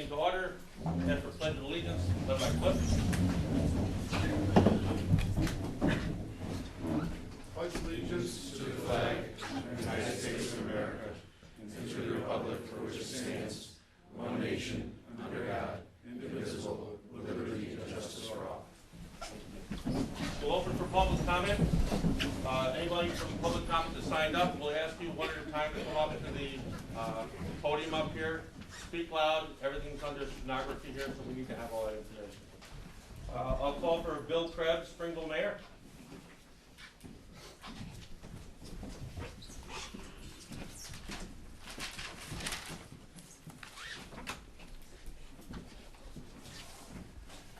To order, and for pledge of allegiance, led by Cliff. Pledge allegiance to the flag of the United States of America and to the republic for which it stands, one nation, under God, indivisible, with liberty and justice for all. We'll open for public comment. Anybody from public comment that signed up, we'll ask you one at a time to come up to the podium up here. Speak loud. Everything's under stenography here, so we need to have all that information. I'll call for Bill Krebs, Springville Mayor.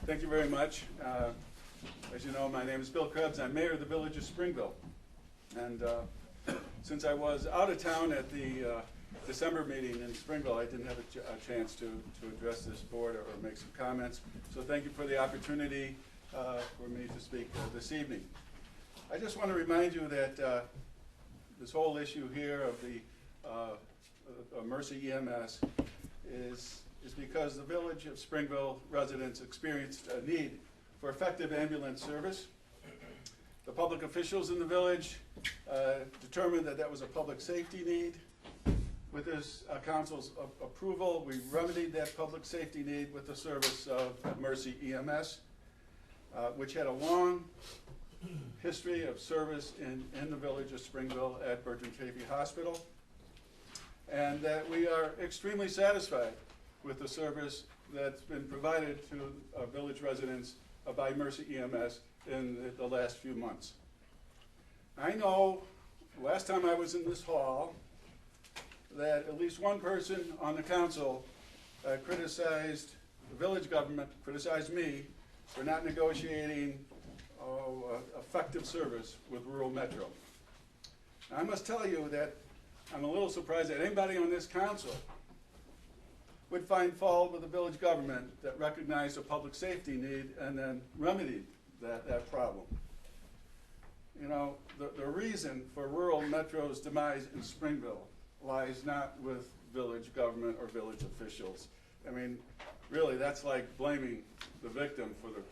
Thank you very much. As you know, my name is Bill Krebs. I'm mayor of the village of Springville. And since I was out of town at the December meeting in Springville, I didn't have a chance to address this board or make some comments. So thank you for the opportunity for me to speak this evening. I just want to remind you that this whole issue here of the Mercy EMS is because the village of Springville residents experienced a need for effective ambulance service. The public officials in the village determined that that was a public safety need. With this council's approval, we remedied that public safety need with the service of Mercy EMS, which had a long history of service in the village of Springville at Bertram Chafee Hospital, and that we are extremely satisfied with the service that's been provided to village residents by Mercy EMS in the last few months. I know last time I was in this hall that at least one person on the council criticized the village government, criticized me for not negotiating effective service with rural metro. Now, I must tell you that I'm a little surprised that anybody on this council would find fault with the village government that recognized a public safety need and then remedied that problem. You know, the reason for rural metro's demise in Springville lies not with village government or village officials. I mean, really, that's like blaming the victim for the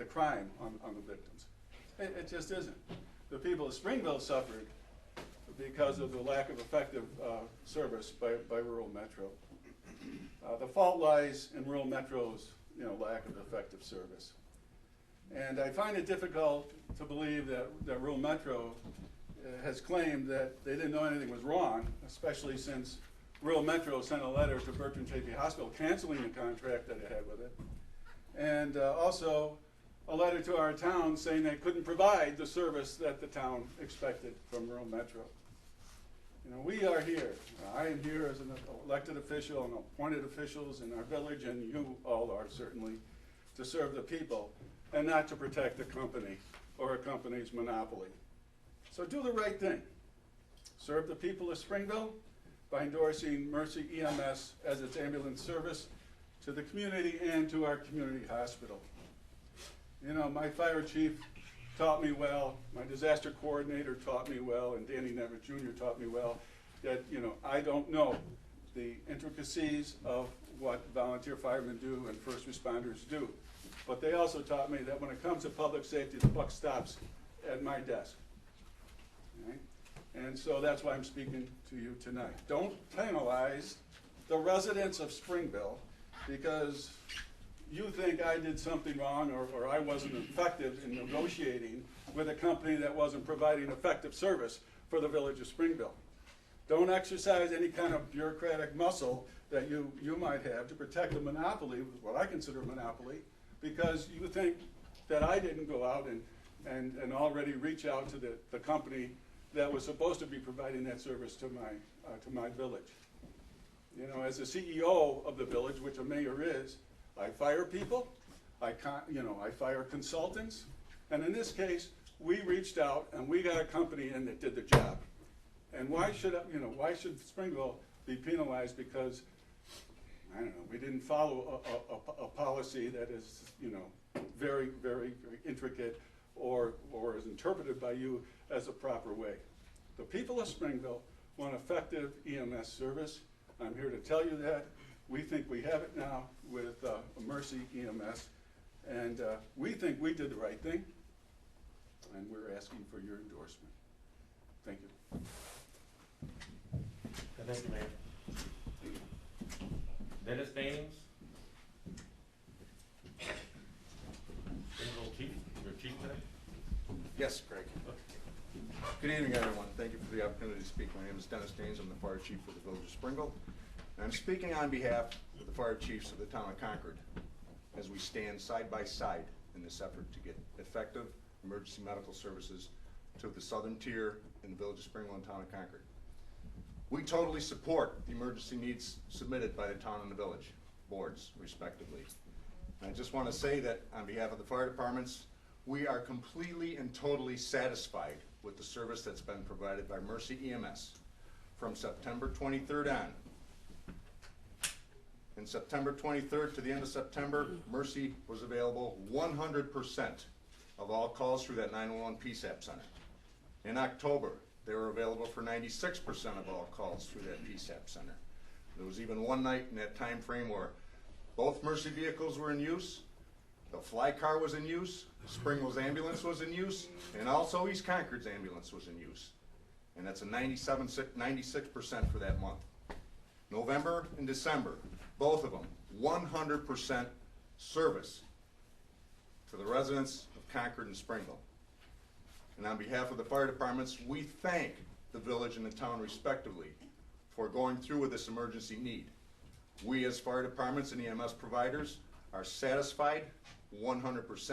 crime on the victims. It just isn't. The people of Springville suffered because of the lack of effective service by rural metro. The fault lies in rural metro's lack of effective service. And I find it difficult to believe that rural metro has claimed that they didn't know anything was wrong, especially since rural metro sent a letter to Bertram Chafee Hospital canceling the contract that it had with it, and also a letter to our town saying they couldn't provide the service that the town expected from rural metro. You know, we are here. I am here as an elected official and appointed officials in our village, and you all are certainly, to serve the people and not to protect a company or a company's monopoly. So do the right thing. Serve the people of Springville by endorsing Mercy EMS as its ambulance service to the community and to our community hospital. You know, my fire chief taught me well, my disaster coordinator taught me well, and Danny Nevitt Jr. taught me well that, I don't know the intricacies of what volunteer firemen do and first responders do. But they also taught me that when it comes to public safety, the buck stops at my desk. Okay? And so that's why I'm speaking to you tonight. Don't penalize the residents of Springville because you think I did something wrong or I wasn't effective in negotiating with a company that wasn't providing effective service for the village of Springville. Don't exercise any kind of bureaucratic muscle that you might have to protect a monopoly, what I consider a monopoly, because you think that I didn't go out and already reach out to the company that was supposed to be providing that service to my village. You know, as the CEO of the village, which a mayor is, I fire people, I fire consultants, and in this case, we reached out and we got a company in that did the job. And why should Springville be penalized because, I don't know, we didn't follow a policy that is, very, very, very intricate or is interpreted by you as a proper way. The people of Springville want effective EMS service. I'm here to tell you that. We think we have it now with Mercy EMS, and we think we did the right thing, and we're asking for your endorsement. Thank you. Thank you, Mayor. Dennis Daines. Chief, your chief today? Yes, Greg. Good evening, everyone. Thank you for the opportunity to speak. My name is Dennis Daines. I'm the fire chief for the Village of Springville. And I'm speaking on behalf of the fire chiefs of the town of Concord as we stand side by side in this effort to get effective emergency medical services to the southern tier in the Village of Springville and town of Concord. We totally support the emergency needs submitted by the town and the village boards, respectively. And I just want to say that on behalf of the fire departments, we are completely and totally satisfied with the service that's been provided by Mercy EMS from September 23rd on. In September 23rd to the end of September, Mercy was available 100% of all calls through that 911 PSAP center. In October, they were available for 96% of all calls through that PSAP center. There was even one night in that time frame where both Mercy vehicles were in use, the fly car was in use, Springville's ambulance was in use, and also East Concord's ambulance was in use. And that's a 96% for that month. November and December, both of them, 100% service to the residents of Concord and Springville. And on behalf of the fire departments, we thank the village and the town respectively for going through with this emergency need. We as fire departments and EMS providers are satisfied 100%,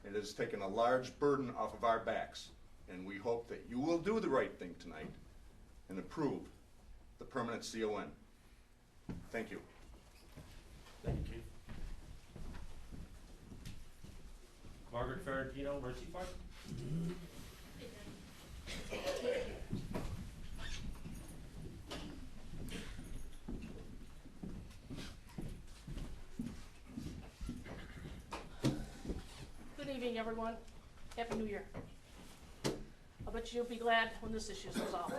and it has taken a large burden off of our backs. And we hope that you will do the right thing tonight and approve the permanent CON. Thank you. Thank you, Chief. Margaret Ferrantino, Mercy Fire. Good evening, everyone. Happy New Year. I bet you'll be glad when this issue is resolved.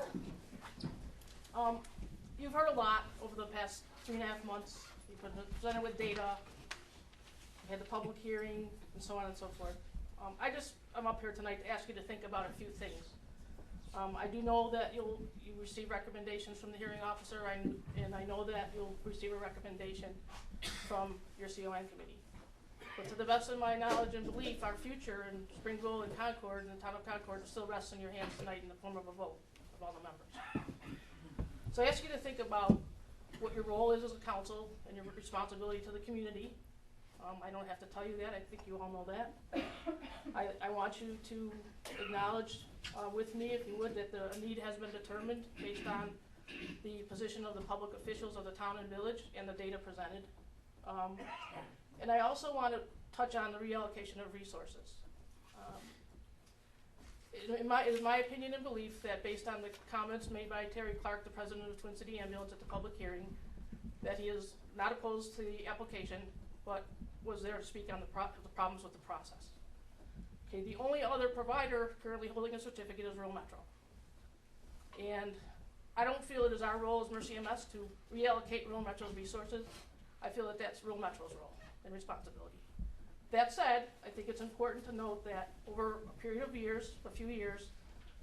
You've heard a lot over the past 3.5 months. You've been presented with data, you had the public hearing, and so on and so forth. I'm up here tonight to ask you to think about a few things. I do know that you receive recommendations from the hearing officer, and I know that you'll receive a recommendation from your CON committee. But to the best of my knowledge and belief, our future in Springville and Concord and the town of Concord still rests in your hands tonight in the form of a vote of all the members. So I ask you to think about what your role is as a council and your responsibility to the community. I don't have to tell you that, I think you all know that. I want you to acknowledge with me, if you would, that the need has been determined based on the position of the public officials of the town and village and the data presented. And I also want to touch on the reallocation of resources. It is my opinion and belief that based on the comments made by Terry Clark, the president of Twin City Ambulance at the public hearing, that he is not opposed to the application, but was there to speak on the problems with the process. Okay, the only other provider currently holding a certificate is Rural Metro. And I don't feel it is our role as Mercy EMS to reallocate Rural Metro's resources. I feel that that's Rural Metro's role and responsibility. That said, I think it's important to note that over a period of years, a few years,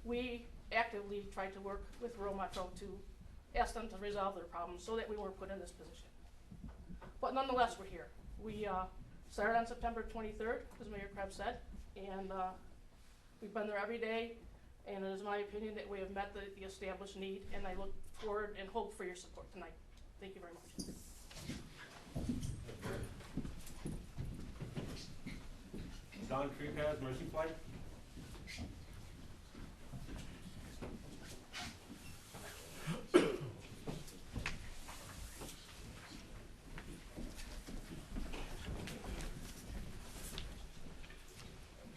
we actively tried to work with Rural Metro to ask them to resolve their problems so that we weren't put in this position. But nonetheless, we're here. We started on September 23rd, as Mayor Krebs said, and we've been there every day, and it is my opinion that we have met the established need, and I look forward and hope for your support tonight. Thank you very much. Don Trepaz, Mercy Flight.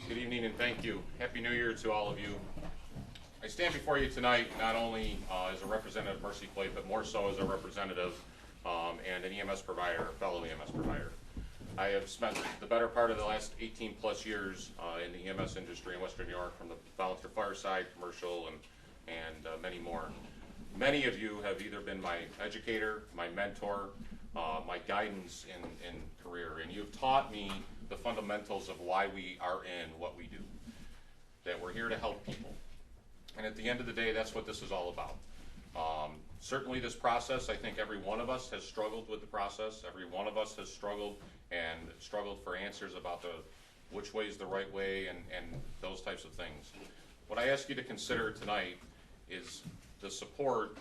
Good evening and thank you. Happy New Year to all of you. I stand before you tonight not only as a representative of Mercy Flight, but more so as a representative and an EMS provider, a fellow EMS provider. I have spent the better part of the last 18 plus years in the EMS industry in Western New York, from the volunteer fire side, commercial, and many more. Many of you have either been my educator, my mentor, my guidance in career, and you've taught me the fundamentals of why we are in what we do, that we're here to help people. And at the end of the day, that's what this is all about. Certainly this process, I think every one of us has struggled with the process. Every one of us has struggled for answers about which way is the right way and those types of things. What I ask you to consider tonight is the support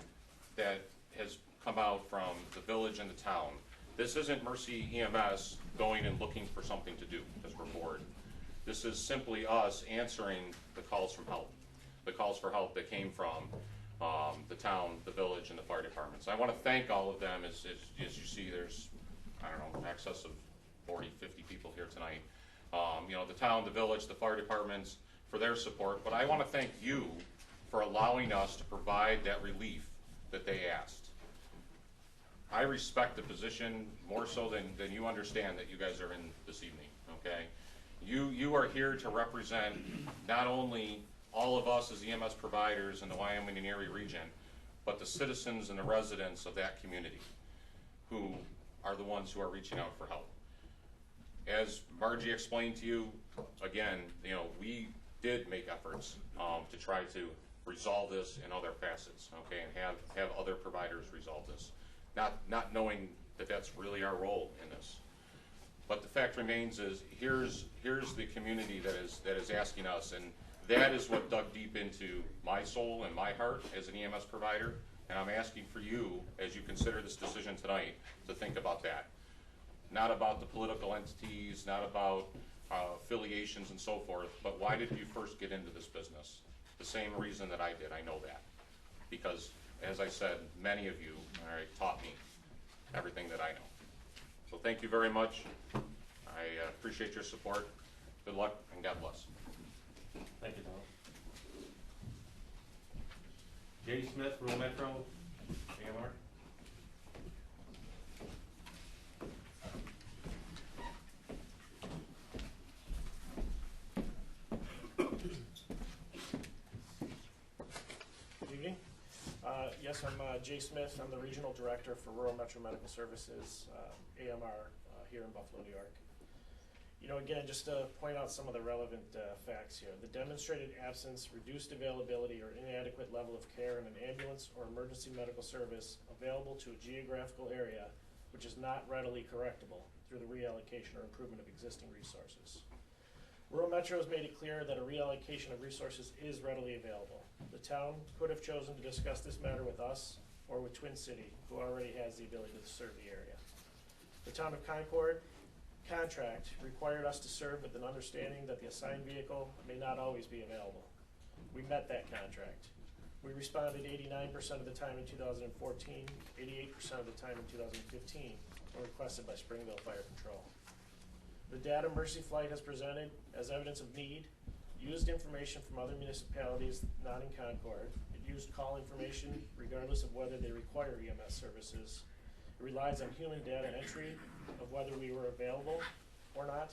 that has come out from the village and the town. This isn't Mercy EMS going and looking for something to do because we're bored. This is simply us answering the calls from help, the calls for help that came from the town, the village, and the fire departments. I want to thank all of them. As you see, there's, I don't know, excess of 40, 50 people here tonight. You know, the town, the village, the fire departments for their support, but I want to thank you for allowing us to provide that relief that they asked. I respect the position more so than you understand that you guys are in this evening, okay? You are here to represent not only all of us as EMS providers in the Wyoming-Erie region, but the citizens and the residents of that community who are the ones who are reaching out for help. As Margie explained to you, again, you know, we did make efforts to try to resolve this in other facets, okay, and have other providers resolve this. Not knowing that that's really our role in this. But the fact remains is here's the community that is asking us, and that is what dug deep into my soul and my heart as an EMS provider, and I'm asking for you, as you consider this decision tonight, to think about that. Not about the political entities, not about affiliations and so forth, but why did you first get into this business? The same reason that I did, I know that. Because, as I said, many of you taught me everything that I know. So thank you very much. I appreciate your support. Good luck and God bless. Thank you, Tom. Jay Smith, Rural Metro, AMR. Good evening. Yes, I'm Jay Smith. I'm the Regional Director for Rural Metro Medical Services, AMR, here in Buffalo, New York. You know, again, just to point out some of the relevant facts here. The demonstrated absence, reduced availability, or inadequate level of care in an ambulance or emergency medical service available to a geographical area which is not readily correctable through the reallocation or improvement of existing resources. Rural Metro has made it clear that a reallocation of resources is readily available. The town could have chosen to discuss this matter with us or with Twin City, who already has the ability to serve the area. The town of Concord contract required us to serve with an understanding that the assigned vehicle may not always be available. We met that contract. We responded 89% of the time in 2014, 88% of the time in 2015, when requested by Springville Fire Control. The data Mercy Flight has presented as evidence of need used information from other municipalities not in Concord. It used call information regardless of whether they require EMS services. It relies on human data entry of whether we were available or not,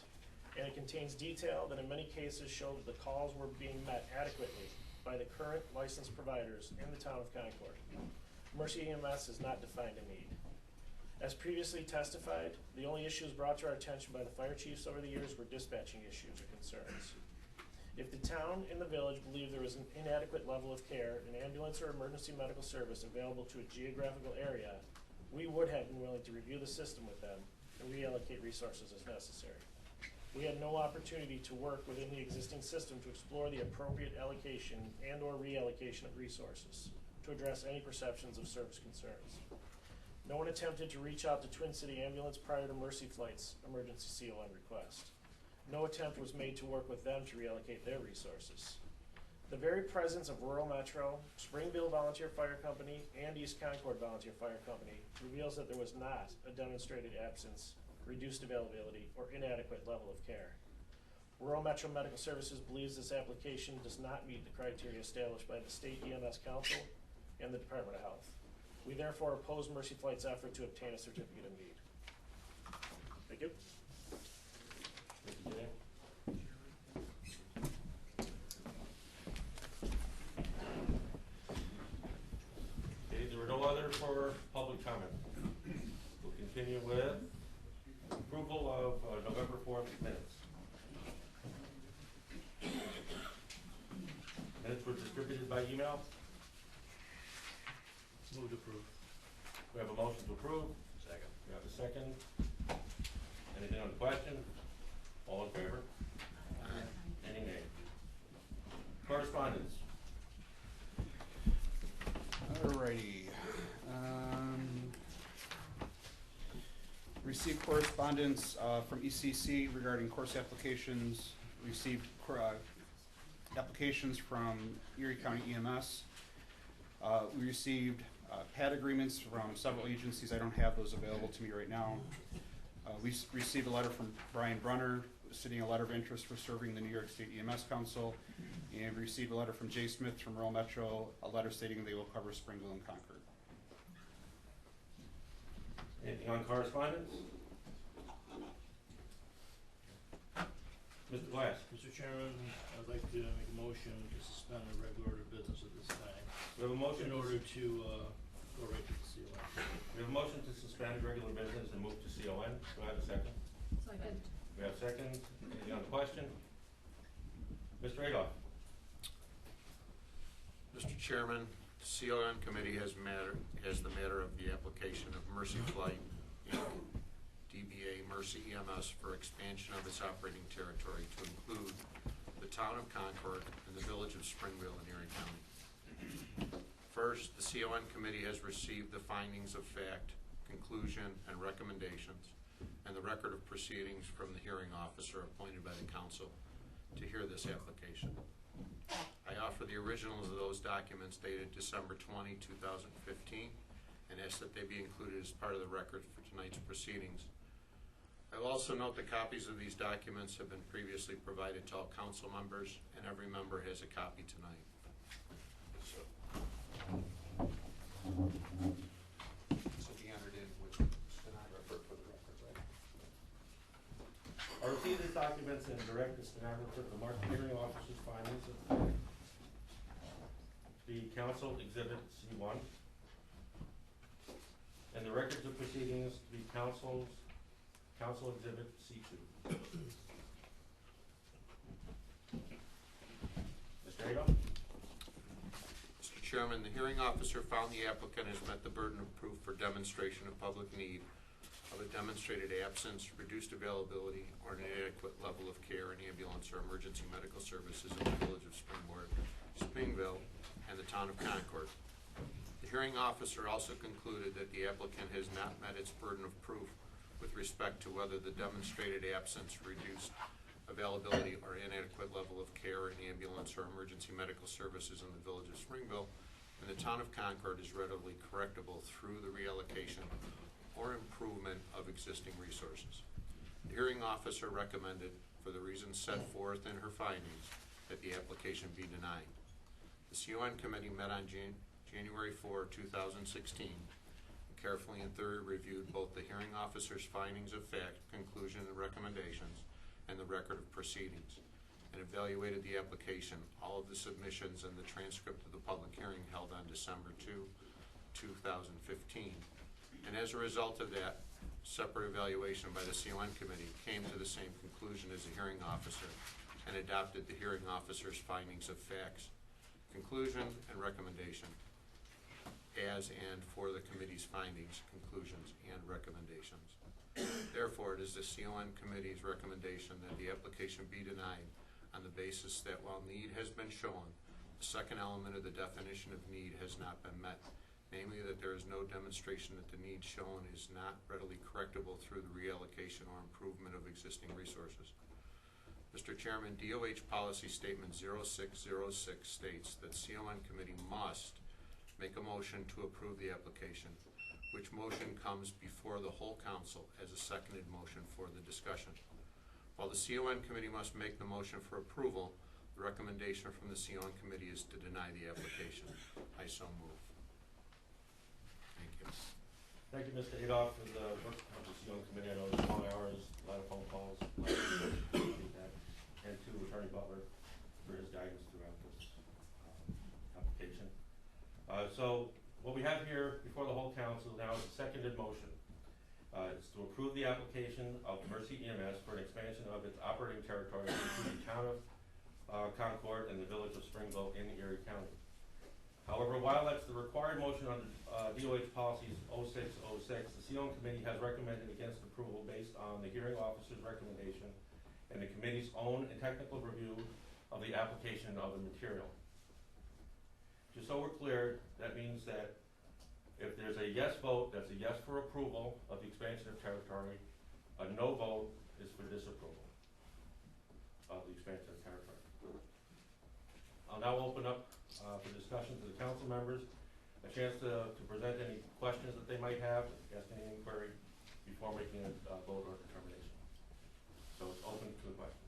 and it contains detail that in many cases showed that the calls were being met adequately by the current licensed providers in the town of Concord. Mercy EMS has not defined a need. As previously testified, the only issues brought to our attention by the fire chiefs over the years were dispatching issues or concerns. If the town and the village believe there is an inadequate level of care, an ambulance or emergency medical service available to a geographical area, we would have been willing to review the system with them and reallocate resources as necessary. We had no opportunity to work within the existing system to explore the appropriate allocation and or reallocation of resources to address any perceptions of service concerns. No one attempted to reach out to Twin City Ambulance prior to Mercy Flight's emergency CON request. No attempt was made to work with them to reallocate their resources. The very presence of Rural Metro, Springville Volunteer Fire Company, and East Concord Volunteer Fire Company reveals that there was not a demonstrated absence, reduced availability, or inadequate level of care. Rural Metro Medical Services believes this application does not meet the criteria established by the State EMS Council and the Department of Health. We therefore oppose Mercy Flight's effort to obtain a certificate of need. Thank you. Thank you, Jay. continue with approval of November 4th minutes. Minutes were distributed by email. Move to approve. We have a motion to approve. Second. We have a second. Anything on the question? All in favor? Any nay? Correspondence. Alrighty. Received correspondence from ECC regarding course applications. Received applications from Erie County EMS. We received PAD agreements from several agencies. I don't have those available to me right now. We received a letter from Brian Brunner stating a letter of interest for serving the New York State EMS Council. And we received a letter from Jay Smith from Rural Metro, a letter stating they will cover Springville and Concord. Anything on correspondence? Mr. Glass. Mr. Chairman, I'd like to make a motion to suspend the regular order of business at this time We have a motion in order to go right to the CON. We have a motion to suspend regular business and move to CON. Do I have a second? Second. We have a second. Anything on the question? Mr. Adolph. Mr. Chairman, the CON committee has the matter of the application of Mercy Flight, Inc., DBA Mercy EMS for expansion of its operating territory to include the town of Concord and the village of Springville in Erie County. First, the CON committee has received the findings of fact, conclusion, and recommendations, and the record of proceedings from the hearing officer appointed by the council to hear this application. I offer the originals of those documents dated December 20, 2015, and ask that they be included as part of the record for tonight's proceedings. I will also note that copies of these documents have been previously provided to all council members, and every member has a copy tonight. So be entered in with stenographer for the record, right? I received these documents and direct the stenographer to mark the hearing officer's findings of the council exhibit C1 and the records of proceedings to be council exhibit C2. Mr. Adolph? Mr. Chairman, the hearing officer found the applicant has met the burden of proof for demonstration of public need of a demonstrated absence, reduced availability, or an inadequate level of care in ambulance or emergency medical services in the village of Springville, and the town of Concord. The hearing officer also concluded that the applicant has not met its burden of proof with respect to whether the demonstrated absence, reduced availability, or inadequate level of care in ambulance or emergency medical services in the village of Springville and the town of Concord is readily correctable through the reallocation or improvement of existing resources. The hearing officer recommended, for the reasons set forth in her findings, that the application be denied. The CON committee met on January 4, 2016, and carefully and thoroughly reviewed both the hearing officer's findings of fact, conclusion, and recommendations, and the record of proceedings, and evaluated the application, all of the submissions, and the transcript of the public hearing held on December 2, 2015. And as a result of that separate evaluation by the CON committee, came to the same conclusion as the hearing officer and adopted the hearing officer's findings of facts, conclusion, and recommendation as and for the committee's findings, conclusions, and recommendations. Therefore, it is the CON committee's recommendation that the application be denied on the basis that while need has been shown, the second element of the definition of need has not been met, namely that there is no demonstration that the need shown is not readily correctable through the reallocation or improvement of existing resources. Mr. Chairman, DOH Policy Statement 0606 states that CON committee must make a motion to approve the application, which motion comes before the whole council as a seconded motion for the discussion. While the CON committee must make the motion for approval, the recommendation from the CON committee is to deny the application. I so move. Thank you. Thank you, Mr. Adolph, for the work of the CON committee. I know it's long hours, a lot of phone calls, a lot of feedback, and to Attorney Butler for his guidance throughout this application. So what we have here before the whole council now is a seconded motion approve the application of Mercy EMS for an expansion of its operating territory into the town of Concord and the village of Springville in Erie County. However, while that's the required motion under DOH policies 0606, the CON committee has recommended against approval based on the hearing officer's recommendation and the committee's own and technical review of the application of the material. Just so we're clear, that means that if there's a yes vote, that's a yes for approval of the expansion of territory. A no vote is for disapproval of the expansion of territory. I'll now open up for discussion to the council members, a chance to present any questions that they might have, ask any inquiry before making a vote or determination. So it's open to the question.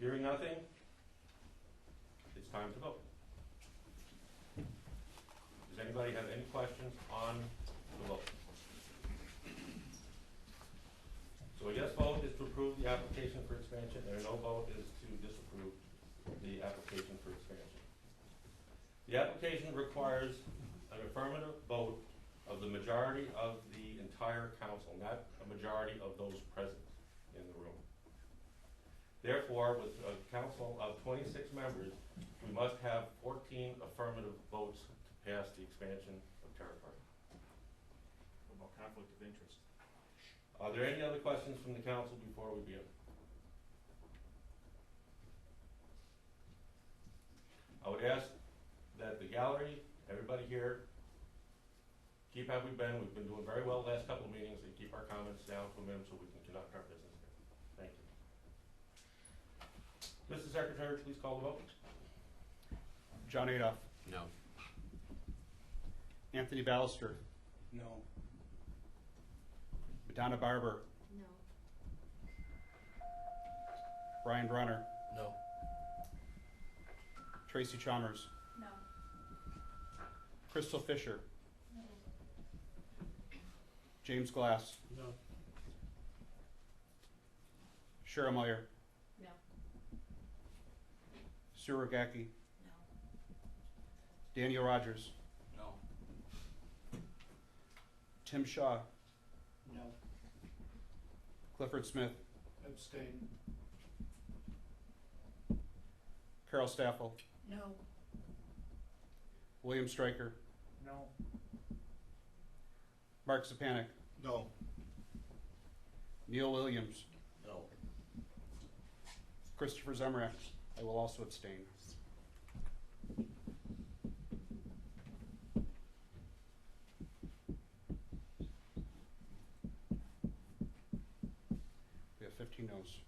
Hearing nothing, it's time to vote. Does anybody have any questions on the vote? So a yes vote is to approve the application for expansion, and a no vote is to disapprove the application for expansion. The application requires an affirmative vote of the majority of the entire council, not a majority of those present in the room. Therefore, with a council of 26 members, we must have 14 affirmative votes to pass the expansion of territory. What about conflict of interest? Are there any other questions from the council before we begin? I would ask that the gallery, everybody here, keep how we've been. We've been doing very well the last couple of meetings, and keep our comments down to a minimum so we can conduct our business here. Thank you. Mr. Secretary, please call the vote. John Adolph. No. Anthony Ballister. No. Madonna Barber. No. Brian Brunner. No. Tracy Chalmers. No. Crystal Fisher. No. James Glass. No. Cheryl Meyer. No. Sue Rogacki. No. Daniel Rogers. No. Tim Shaw. No. Clifford Smith. Abstain. Carol Staffel. No. William Stryker. No. Mark Zapanic. No. Neil Williams. No. Christopher Zemrak. I will also abstain. We have 15 noes.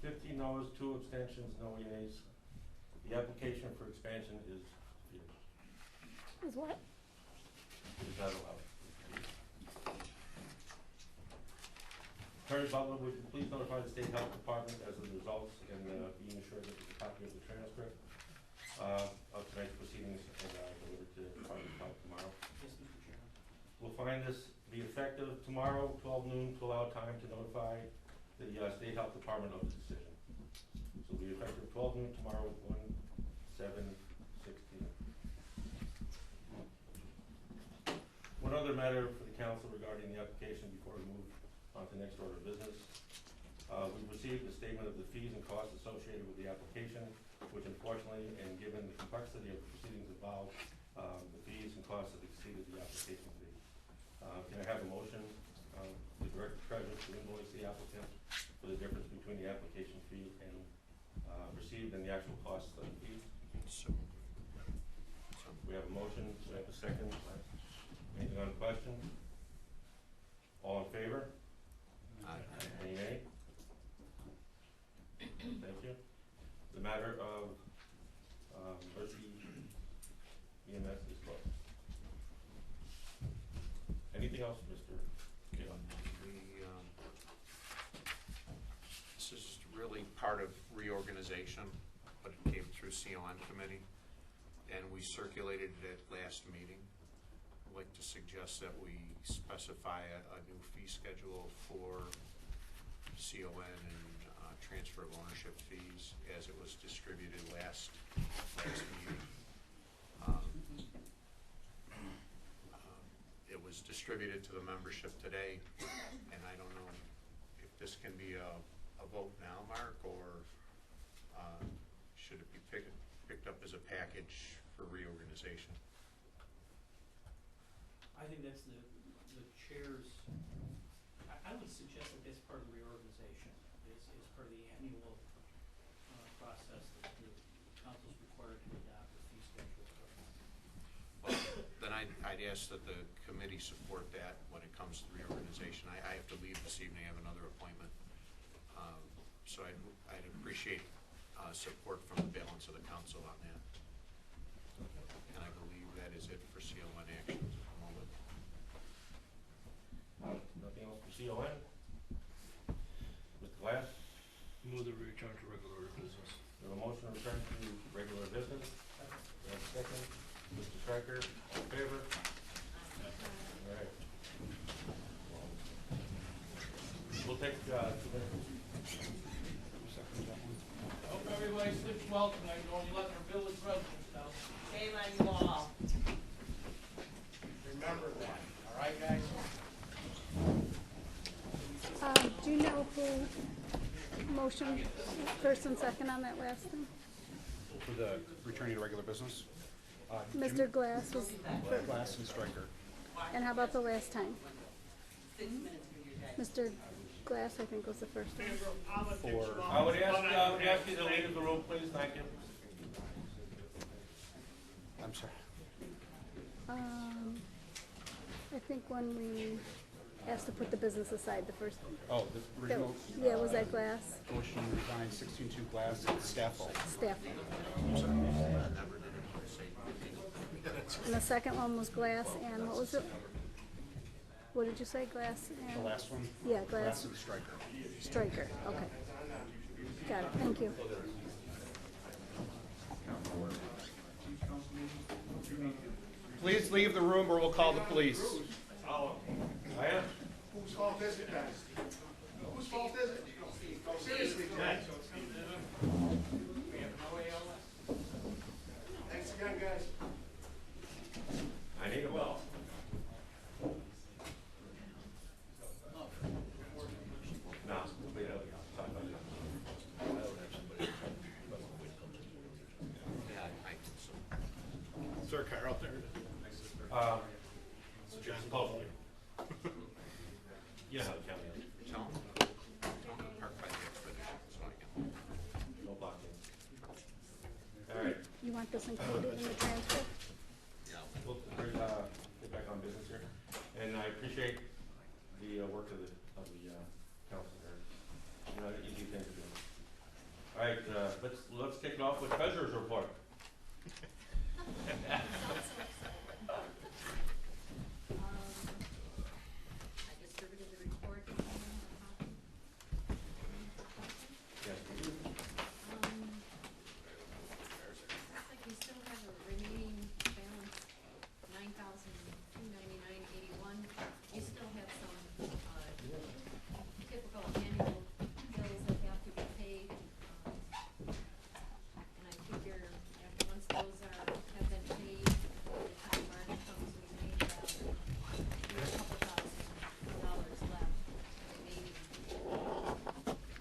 15 noes, 2 abstentions, no yeas. The application for expansion is defeated. Is what? It is not allowed. Attorney Butler, would you please notify the State Health Department as of the results and be assured that there's a copy of the transcript of tonight's proceedings and delivered to the Department of Health tomorrow. Yes, Mr. Chairman. We'll find this to be effective tomorrow, 12 noon, to allow time to notify the State Health Department of the decision. So it'll be effective 12 noon tomorrow, 1/7/16. One other matter for the council regarding the application before we move on to the next order of business. We've received a statement of the fees and costs associated with the application, which unfortunately, and given the complexity of the proceedings involved, the fees and costs have exceeded the application fee. Can I have a motion, to direct the treasurer to invoice the applicant for the difference between the application fee and received and the actual costs of the fee? So. We have a motion, we have a second. Anything on the question? All in favor? Aye. Any nay? Thank you. The matter of Mercy EMS is closed. Anything else, Mr. Gale? This is really part of reorganization, but it came through CON committee, and we circulated it at last meeting. I'd like to suggest that we specify a new fee schedule for CON and transfer of ownership fees as distributed last meeting. It was distributed to the membership today, and I don't know if this can be a vote now, Mark, or should it be picked up as a package for reorganization? I think that's the chair's, I would suggest that that's part of the reorganization. It's part of the annual process that the council's required to adopt the fee schedule. Well, then I'd ask that the committee support that when it comes to reorganization. I have to leave this evening, I have another appointment. So I'd appreciate support from the balance of the council on that. And I believe that is it for CON actions at the moment. Nothing else for CON? Mr. Glass? Move the return to regular business. We have a motion to return to regular business. We have a second. Mr. Striker, all in favor? All right. We'll take 2 minutes. Hope everybody sleeps well tonight, don't you let their village residents down. Shame on you all. Remember that, all right, guys? Do you know who motioned first and second on that last thing? For the returning to regular business? Mr. Glass was, Glass and Stryker. and how about the last time? 6 minutes for your day. Mr. Glass, I think, was the first one. For, I would ask you to leave the room, please, thank you. I'm sorry. I think when we asked to put the business aside, the first, Oh, the original yeah, was that Glass? motion resign 16-2 Glass and Staffel. Staff. And the second one was Glass and what was it? What did you say, Glass and? The last one? Yeah, Glass Glass. and Stryker. Stryker, okay. Got it, thank you. Please leave the room or we'll call the police. Whose fault is it, guys? Whose fault is it? Seriously, guys. Thanks again, guys. I need a well. No, we don't. Talk about that. Yeah, I think so. Is there a car out there? Just close it. You know how the county is. Tell them to park by the expedition so I can. No blocking. All right, You want this included in the transcript? Yeah. we'll get back on business here. And I appreciate the work of the council here. You know, easy thing to do. All right, let's kick it off with treasurer's report. I distributed the report. Yes, Looks like we still have a remaining balance, $9,299.81. You still have some, typical annual bills that have to be paid. And I figure after, once those have been paid, by the time March comes, we may have a couple $1,000 left remaining.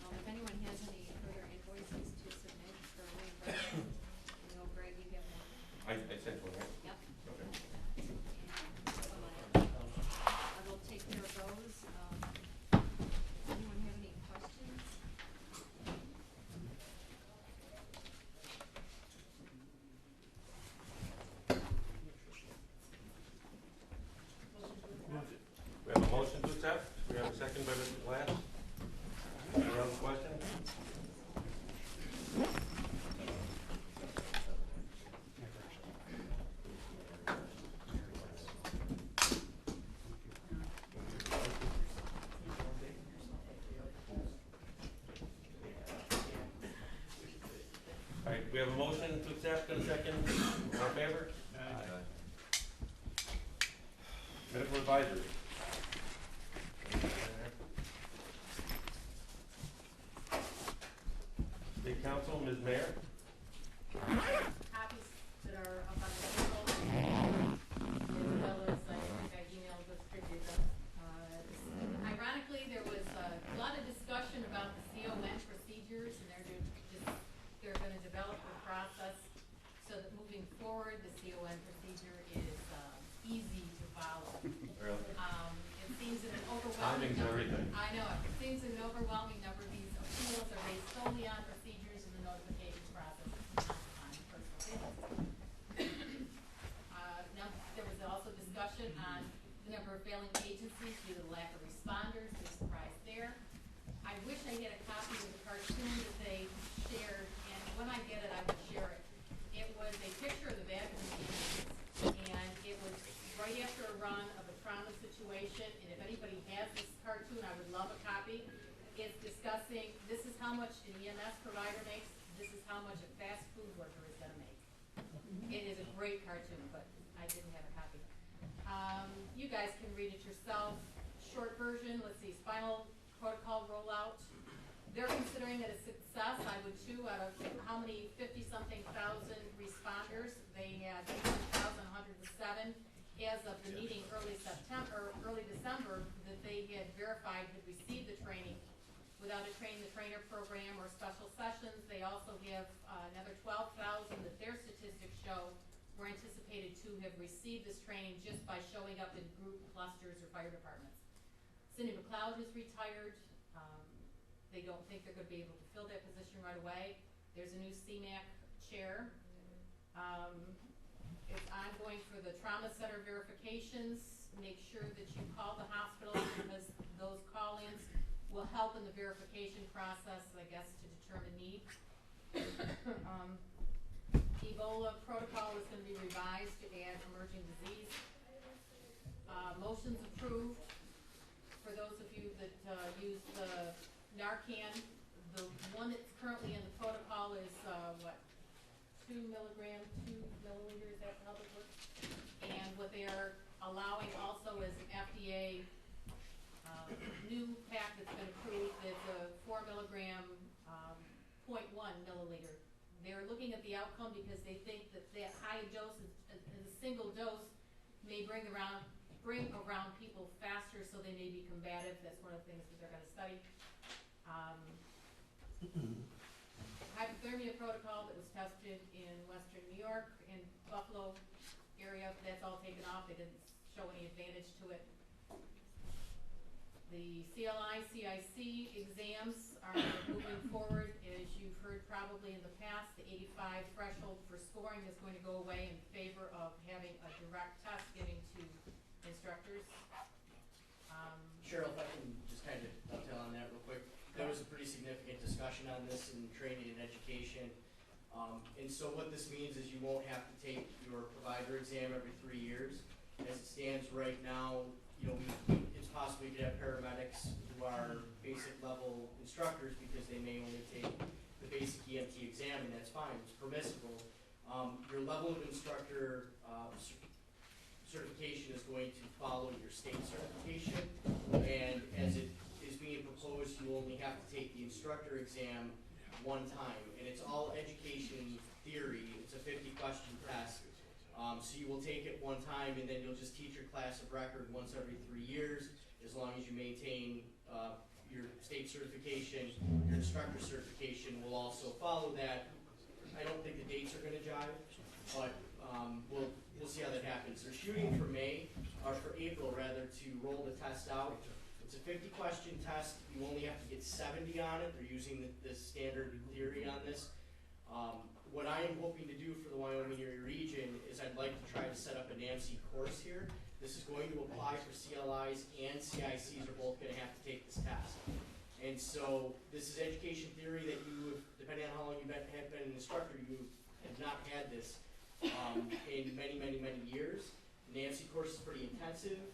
If anyone has any further invoices to submit for reimbursement, you know, Greg, you have one. I sent one, right? Yep. Okay. I will take care of those. Anyone have any questions? We have a motion to accept. We have a second by Mr. Glass. Any other questions? All right, we have a motion to accept and a second. All in favor? Medical advisory. State Council, Ms. Mayor. copies that are up on the table, as well as I think I emailed distributed them. Ironically, there was a lot of discussion about the CON procedures, and they're gonna develop a process so that moving forward, the CON procedure is easy to follow. Really? It seems that an overwhelming Timing's number. everything. I know, it seems an overwhelming number of these appeals are based solely on procedures in the notification process, not on personal business. Now, there was also discussion on the number of failing agencies due to the lack of responders, no surprise there. I wish I had a copy of the cartoon that they shared, and when I get it, I will share it. It was a picture of the Vatican ambulance, and it was right after a run of a trauma situation, and if anybody has this cartoon, I would love a copy. It's discussing, this is how much an EMS provider makes, this is how much a fast food worker is gonna make. It is a great cartoon, but I didn't have a copy. You guys can read it yourself. Short version, let's see, spinal protocol rollout. They're considering it a success, I would too, out of how many 50-something thousand responders. They had 1,107 as of the meeting early December, that they had verified had received the training. Without a train-the-trainer program or special sessions, they also have another 12,000 that their statistics show were anticipated to have received this training just by showing up in group clusters or fire departments. Cindy McLeod has retired. They don't think they're going to be able to fill that position right away. There's a new CMAC chair. It's ongoing for the trauma center verifications. Make sure that you call the hospital because those call-ins will help in the verification process, I guess, to determine need. Ebola protocol is going to be revised to add emerging disease. Motions approved. For those of you that use the Narcan, the one that's currently in the protocol is 2 milliliters, that's how it works. And what they are allowing also is an FDA new pack that's been approved that's a 4 milligram, 0.1 milliliter. They're looking at the outcome because they think that that high dose as a single dose may bring around people faster, so they may be combative. That's one of the things that they're going to study. Hypothermia protocol that was tested in Western New York and Buffalo area, that's all taken off. They didn't show any advantage to it. The CLI, CIC exams are moving forward. As you've heard probably in the past, the 85 threshold for scoring is going to go away in favor of having a direct test getting to instructors. Cheryl, if I can just kind of dovetail on that real quick. There was a pretty significant discussion on this in training and education. And so what this means is you won't have to take your provider exam every 3 years. As it stands right now, you know, it's possible you could have paramedics who are basic level instructors because they may only take the basic EMT exam, and that's fine, it's permissible. Your level of instructor certification is going to follow your state certification, and as it is being proposed, you only have to take the instructor exam one time, and it's all education theory. It's a 50-question test. So you will take it one time, and then you'll just teach your class of record once every 3 years, as long as you maintain your state certification. Your instructor certification will also follow that. I don't think the dates are going to jive, but we'll see how that happens. They're shooting for April rather, to roll the test out. It's a 50-question test. You only have to get 70 on it. They're using the standard theory on this. What I am hoping to do for the Wyoming-Erie region is I'd like to try to set up a NAMC course here. This is going to apply for CLIs and CICs are both going to have to take this test. And so this is education theory that you, depending on how long you've been an instructor, you have not had this in many, many, many years. The NAMC course is pretty intensive,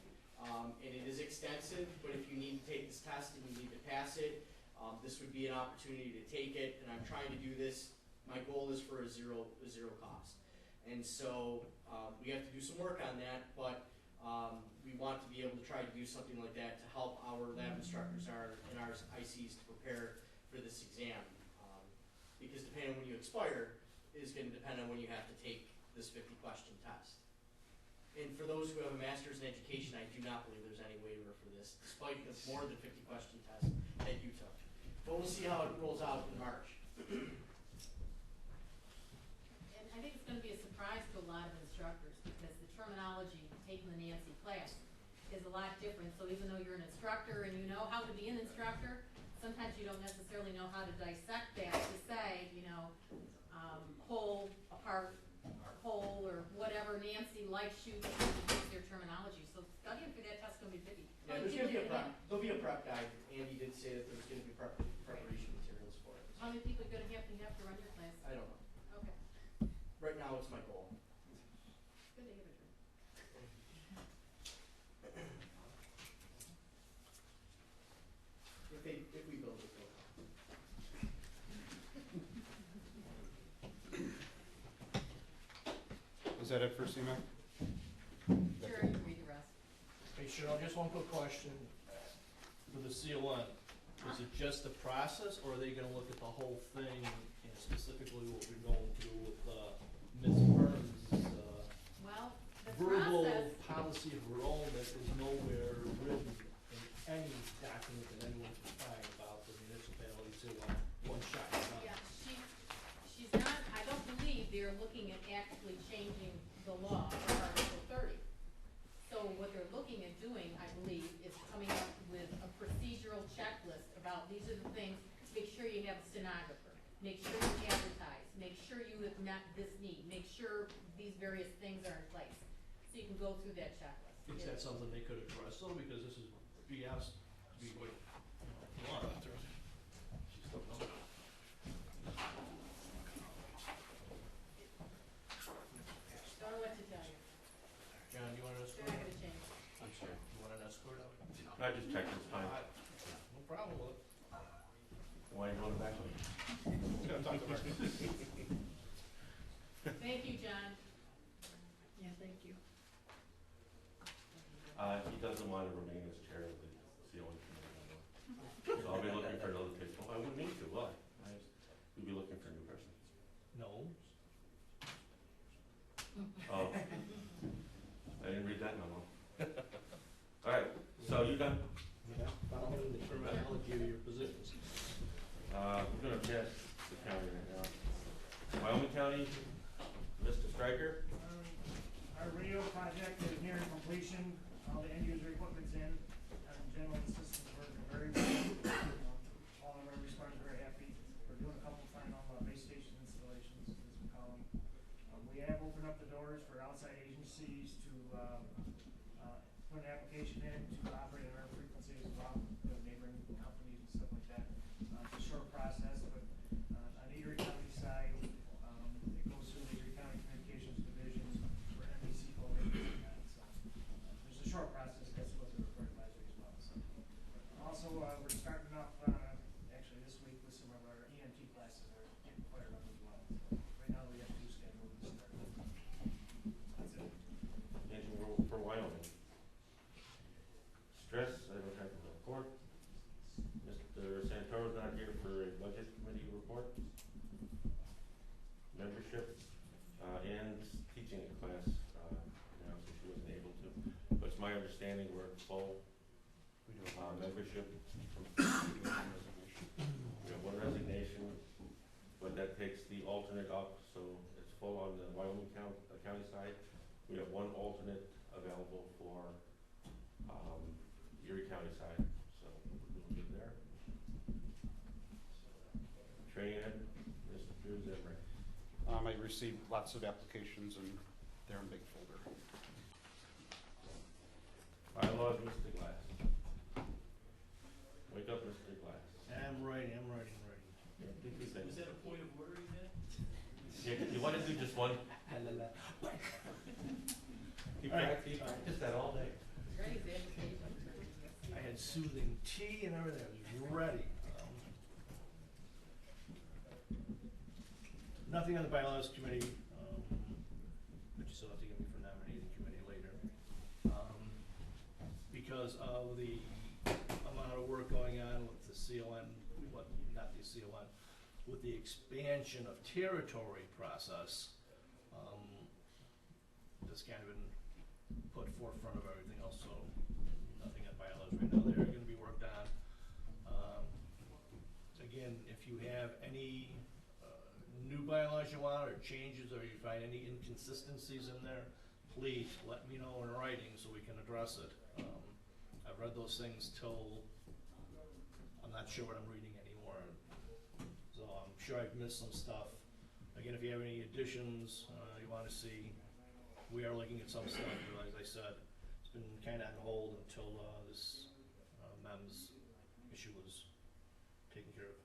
and it is extensive, but if you need to take this test and you need to pass it, this would be an opportunity to take it, and I'm trying to do this. My goal is for a zero cost. And so we have to do some work on that, but we want to be able to try to do something like that to help our lab instructors and our ICs to prepare for this exam. Because depending on when you expire, is gonna depend on when you have to take this 50-question test. And for those who have a master's in education, I do not believe there's any waiver for this, despite the more than 50-question test that you took. But we'll see how it rolls out in March. And I think it's gonna be a surprise to a lot of instructors, because the terminology taking the Nancy class is a lot different. So even though you're an instructor and you know how to be an instructor, sometimes you don't necessarily know how to dissect that to say, you know, whole, apart, whole, or whatever Nancy likes you to use their terminology. So studying for that test is gonna be tricky. Yeah, there's gonna be a prep, there'll be a prep guide. Andy did say that there's gonna be preparation materials for it. How many people are gonna have to run your class? I don't know. Okay, Right now, it's my goal. good to hear it. If we build it, they'll come. Is that it for CMAC? Sure, you can read the rest. Hey Cheryl, just one quick question. For the CON, is it just the process, or are they gonna look at the whole thing, and specifically what we're going through with, Ms. Burns', Well, the verbal process, policy of her own that is nowhere written in any document that anyone's find about the municipality CON, one shot, yeah, she's not, I don't believe they're looking at actually changing the law for Article 30. So what they're looking at doing, I believe, is coming up with a procedural checklist about these are the things. Make sure you have a stenographer, make sure you advertise, make sure you have met this need, make sure these various things are in place. So you can go through that checklist. is that something they could address though, because this is BS, to be what, you want. Don't know what to tell you. John, you want an They're escort? not gonna change. I'm sorry, you want an escort? I just checked, it's fine. No problem with it. Why are you going back? Thank you, John. Yeah, thank you. He doesn't want to remain as chair of the CON committee. So I'll be looking for another place. Well, I wouldn't need to, will I? We'd be looking for a new person. No. Oh. I didn't read that memo. All right, so you done? Yeah, following the terminology of your positions. We're gonna pass the county right now. Wyoming County, Mr. Stryker. Our radio project is nearing completion. All the end user equipment's in. General systems working very well. All of our responders are very happy. We're doing a couple final base station installations, as we call them. We have opened up the doors for outside agencies to put an application in to operate on our frequency as well, with neighboring companies and stuff like that. It's a short process, but on Erie County side, it goes through the Erie County Communications Division for NBC coding and that, so. There's a short process, that's what the report advisory as well, so. Also, we're starting up, actually this week with some of our EMT classes that are getting fired up as well. So right now, we have 2 scheduled to start. That's it. Anything for Wyoming? Stress, I don't have a report. Mr. Santoro's not here for a budget committee report. Membership, and teaching a class, so she wasn't able to. But it's my understanding we're at full, membership. We have 1 resignation, but that takes the alternate up, so it's full on the Wyoming county side. We have 1 alternate available for, Erie County side, so we're doing good there. Training Ed, Mr. Drews, Emery. I received lots of applications and they're in big folder. Bylaws, Mr. Glass. Wake up, Mr. Glass. I'm writing. Yeah, think he's in. Was that a point of order you had? Yeah, you wanna do just one? He All right. practiced that all day. Great examination. I had soothing tea and everything, I was ready. Nothing on the bylaws committee, but you still have to get me for nominating committee later. Because of the amount of work going on with the CON, not the CON, with the expansion of territory process, that's kind of been put forefront of everything else, so nothing on bylaws right now, they're gonna be worked on. Again, if you have any new bylaws you want, or changes, or you find any inconsistencies in there, please let me know in writing so we can address it. I've read those things till I'm not sure what I'm reading anymore, so I'm sure I've missed some stuff. Again, if you have any additions you want to see, we are looking at some stuff, but as I said, it's been kind of on hold until this MEMS issue was taken care of.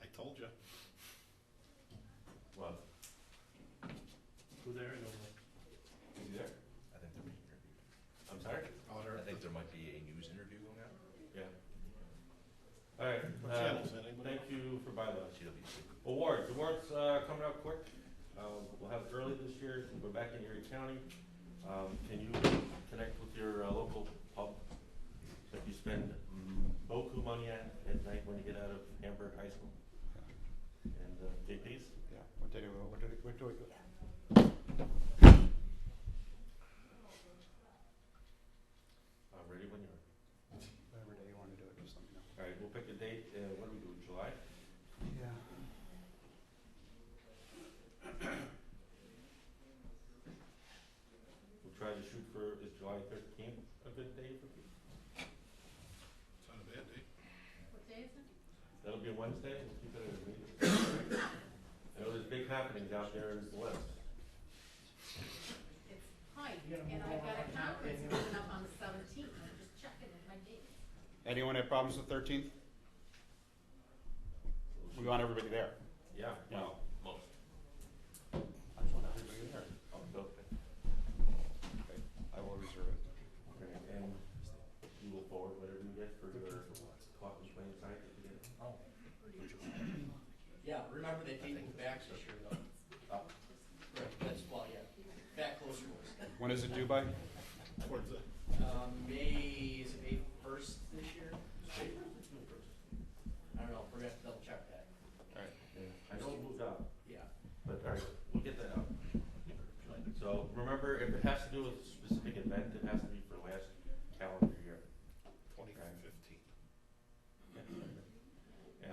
I told you. What? Who there? I don't know. Is he there? I think there may be interview. I'm sorry? I think there might be a news interview going on. Yeah. All right. What channel is that? Anybody Thank you for bylaws. CWC. Awards. Awards coming up quick. We'll have it early this year. We're back in Erie County. Can you connect with your local pub that you spend boku money at night when you get out of Hamburg High School? And JP's? Yeah, what do we go? Ready when you are. Whatever day you wanna do it, just let me know. All right, we'll pick a date. What do we do, July? Yeah. We'll try to shoot for, is July 13th a good day for people? It's not a bad day. What day is it? That'll be a Wednesday. We'll keep it as a meeting. I know there's big happenings out there in the west. It's tight, and I've got a conference coming up on the 17th, I'm just checking in my dates. Anyone have problems with 13th? We want everybody there. Yeah, well, most. I just want everybody there. I'll go. Okay, I will reserve it. Okay, and you will forward whatever you get for your coffee playing site that you get. Oh. Yeah, remember they take it back this year though. Oh. Right, that's, well, yeah, back closer was. When is it due by? Towards the May, is it May 1st this year? I don't know, we're gonna have to double check that. Alright. Yeah, I know it moved out, Yeah. but all right, we'll get that out. So remember, if it has to do with a specific event, it has to be for last calendar year. 2015.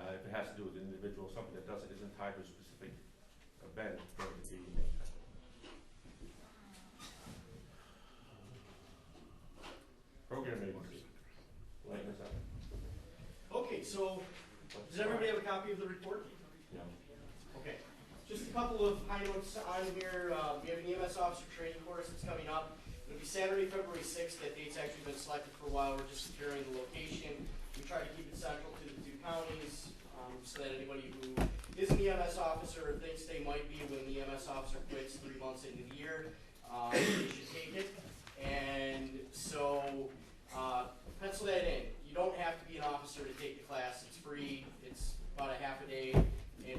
If it has to do with an individual, something that isn't tied to a specific event, then it would be program agency. Lighten us up. Okay, so, does everybody have a copy of the report? Yeah. Okay, just a couple of high notes on here. We have an EMS officer training course that's coming up. It'll be Saturday, February 6th. That date's actually been selected for a while. We're just securing the location. We try to keep it central to the two counties, so that anybody who is an EMS officer or thinks they might be when the EMS officer quits 3 months into the year, they should take it. And so, pencil that in. You don't have to be an officer to take the class. It's free. It's about a half a day, and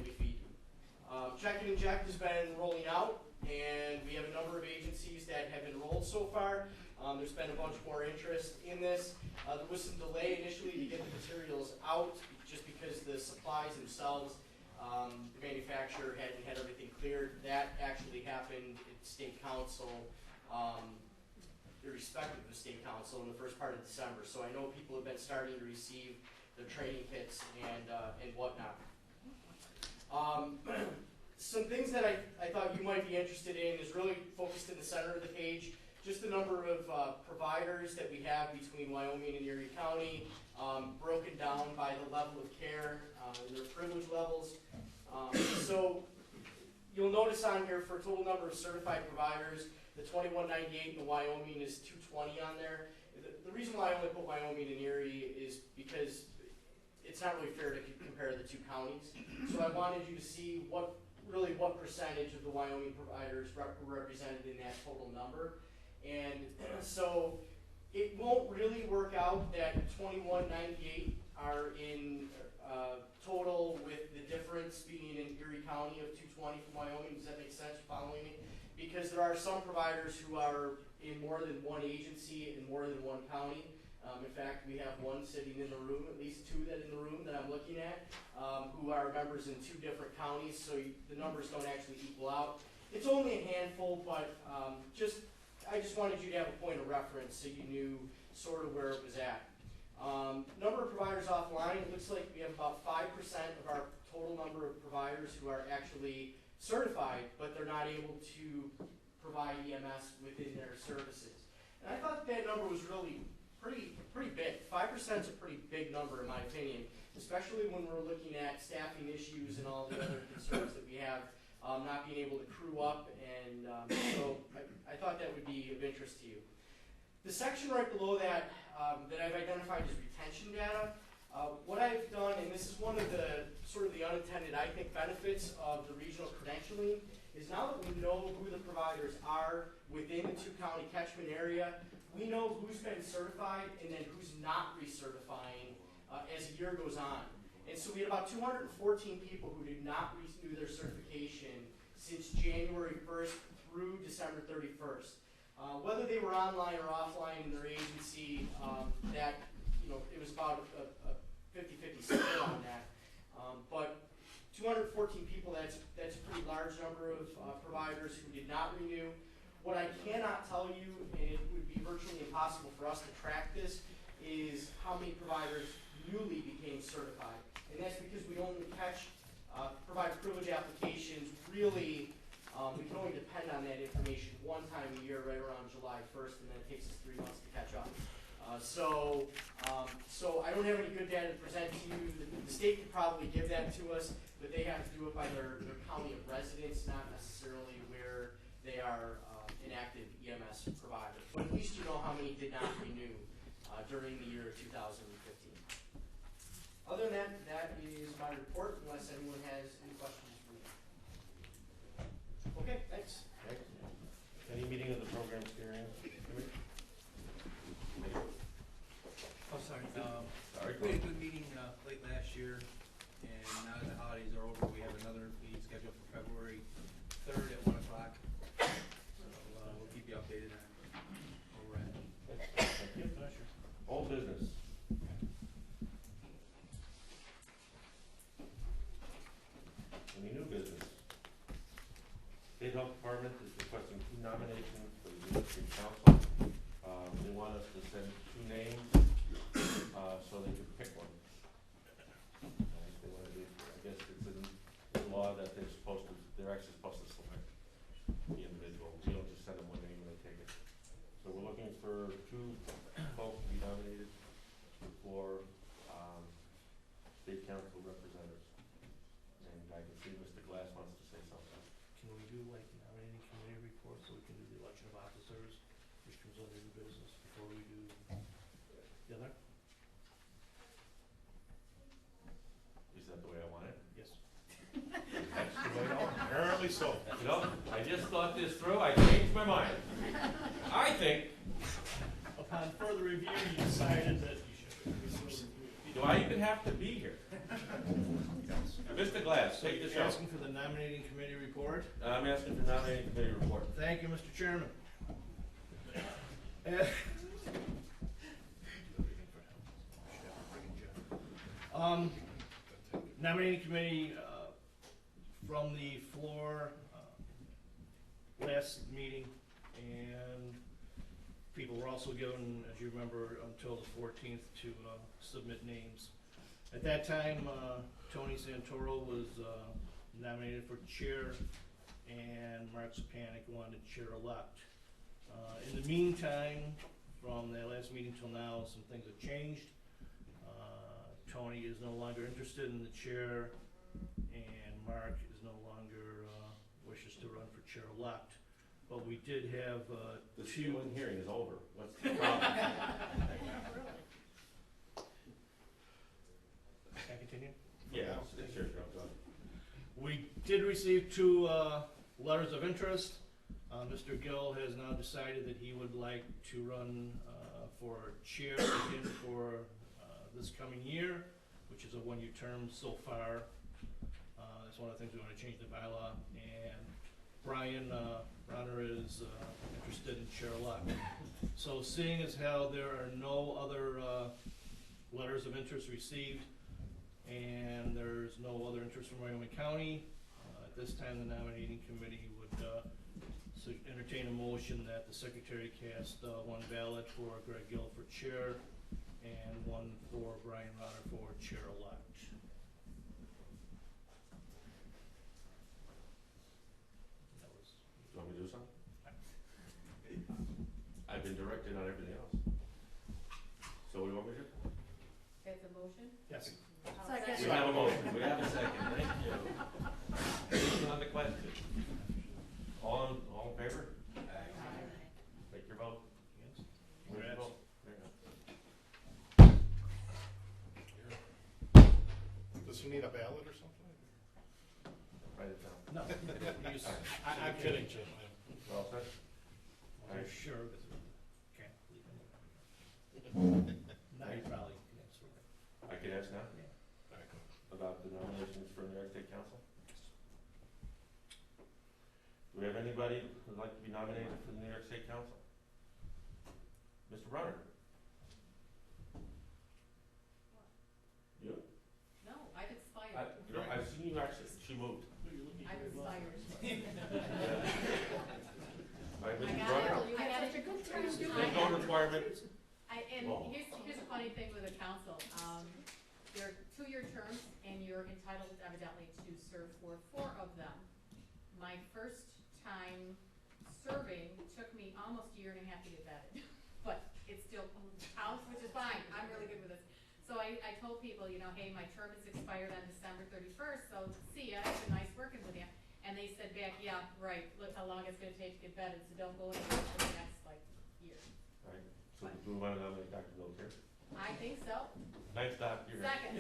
we feed you. Check and Inject has been rolling out, and we have a number of agencies that have enrolled so far. There's been a bunch more interest in this. There was some delay initially to get the materials out, just because the supplies themselves, the manufacturer hadn't had everything cleared. That actually happened at State Council, irrespective of the State Council, in the first part of December. So I know people have been starting to receive their training kits and whatnot. Some things that I thought you might be interested in is really focused in the center of the page. Just the number of providers that we have between Wyoming and Erie County, broken down by the level of care, their privilege levels. So you'll notice on here for a total number of certified providers, the 2198 in Wyoming is 220 on there. The reason why I only put Wyoming and Erie is because it's not really fair to compare the two counties. So I wanted you to see what percentage of the Wyoming providers were represented in that total number. And so it won't really work out that 2198 are in total, with the difference being in Erie County of 220 from Wyoming. Does that make sense? You following me? Because there are some providers who are in more than one agency, in more than one county. In fact, we have one sitting in the room, at least two that in the room that I'm looking at, who are members in 2 different counties, so the numbers don't actually equal out. It's only a handful, but I just wanted you to have a point of reference so you knew sort of where it was at. Number of providers offline, it looks like we have about 5% of our total number of providers who are actually certified, but they're not able to provide EMS within their services. And I thought that number was really pretty big. 5% is a pretty big number in my opinion, especially when we're looking at staffing issues and all the other concerns that we have, not being able to crew up, and so I thought that would be of interest to you. The section right below that that I've identified as retention data, what I've done, and this is one of the sort of the unintended, I think, benefits of the regional credentialing, is now that we know who the providers are within the 2-county catchment area, we know who's been certified and then who's not recertifying as the year goes on. And so we had about 214 people who did not renew their certification since January 1st through December 31st. Whether they were online or offline in their agency, that, it was about a 50-50 split on that. But 214 people, that's a pretty large number of providers who did not renew. What I cannot tell you, and it would be virtually impossible for us to track this, is how many providers newly became certified. And that's because we only catch provider privilege applications really, we can only depend on that information one time a year, right around July 1st, and then it takes us 3 months to catch up. So I don't have any good data to present to you. The state could probably give that to us, but they have to do it by their county of residence, not necessarily where they are an active EMS provider. But at least you know how many did not renew during the year 2015. Other than that, that is my report, unless anyone has any questions for me. Okay, thanks. Any meeting of the program steering committee? Oh, sorry. We had a good meeting late last year, and now that the holidays are over, we have another meeting scheduled for February 3rd at 1 o'clock. So we'll keep you updated on where we're at. Thank you. Old business. Any new business? State Health Department is requesting 2 nominations for the Ministry Council. They want us to send 2 names so they can pick one. They want to do, I guess it's in the law that they're actually supposed to select the individual. We don't just send them one name and they take it. So we're looking for 2 folks to be nominated for state council representatives. And I can see Mr. Glass wants to say something. Can we do like nominating committee report so we can do the election of officers, which comes under new business before we do the other? Is that the way I want it? Yes. That's the way I want it. Apparently so. I just thought this through. I changed my mind. I think. Upon further review, you decided that you should. Do I even have to be here? Mr. Glass, take the show. Asking for the nominating committee report. I'm asking for nominating committee report. Thank you, Mr. Chairman. Nominating committee from the floor last meeting, and people were also given, as you remember, until the 14th to submit names. At that time, Tony Santoro was nominated for chair, and Mark Sapanic wanted chair-elect. In the meantime, from that last meeting till now, some things have changed. Tony is no longer interested in the chair, and Mark is no longer wishes to run for chair-elect. But we did have the Q1 hearing is over. What's the problem? Can I continue? Yeah, sure. Go. We did receive 2 letters of interest. Mr. Gill has now decided that he would like to run for chair again for this coming year, which is a 1-year term so far. That's one of the things we want to change the bylaw. And Brian Bronner is interested in chair elect. So seeing as how there are no other letters of interest received, and there's no other interest from Wyoming County, at this time the nominating committee would entertain a motion that the secretary cast one ballot for Greg Gill for chair and one for Brian Bronner for chair elect. That was Do you want me to do something? I've been directed on everything else. So what do you want me to do? That's a motion? yes. We have a motion, we have a second, thank you. Moving on the question. All in favor? Take your vote. Yes. Where's your Congrats. vote? There you go. Does he need a ballot or something? Write it down. No. You just- I'm kidding, Jim. Well said. Are you sure? Because we can't leave him. Now you probably can answer it. I can ask now Yeah. about the nominations for New York State Council. Do we have anybody who'd like to be nominated for the New York State Council? Mr. Bronner? You? No, I've expired. No, I've seen you actually, she moved. I've expired. Right, I Mr. got Bronner? it. I had such a good time doing There's no requirement. And Whoa. here's a funny thing with the council. They're 2-year terms, and you're entitled evidently to serve for 4 of them. My first time serving took me almost a year and a half to get vetted, but it still counts, which is fine. I'm really good with this. So I told people, you know, hey, my term is expired on December 31st, so see ya. It's been nice working with you. And they said back, yeah, right. Look how long it's going to take to get vetted, so don't go anywhere for the next year. Right, so do we want to nominate Dr. Bill here? I think so. Nice doc, you're. Second.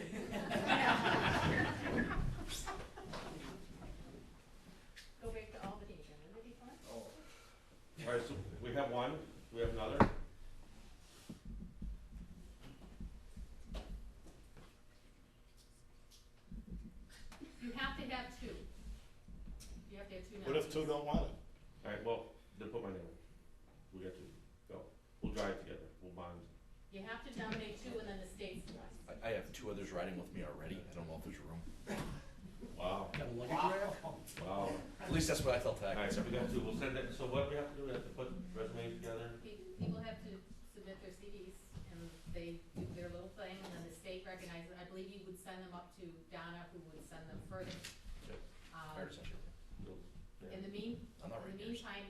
Go back to Albany again. Wouldn't it be fun? All right, so we have one, we have another. You have to have 2. You have to have 2 now. What if two don't want it? All right, well, then put my name in. We got to go. We'll drive together, we'll bond. You have to nominate 2 and then the state's the rest. I have 2 others riding with me already. I don't know if there's room. Wow, Got a luggage rack? wow. At least that's what I tell All right, tax. so we got 2, we'll send that, so what do we have to do? We have to put resumes together? People have to submit their CVs and they do their little thing and then the state recognizes it. I believe you would send them up to Donna, who would send them further. Okay. I already sent you. Yeah. In the I'm not right there. meantime,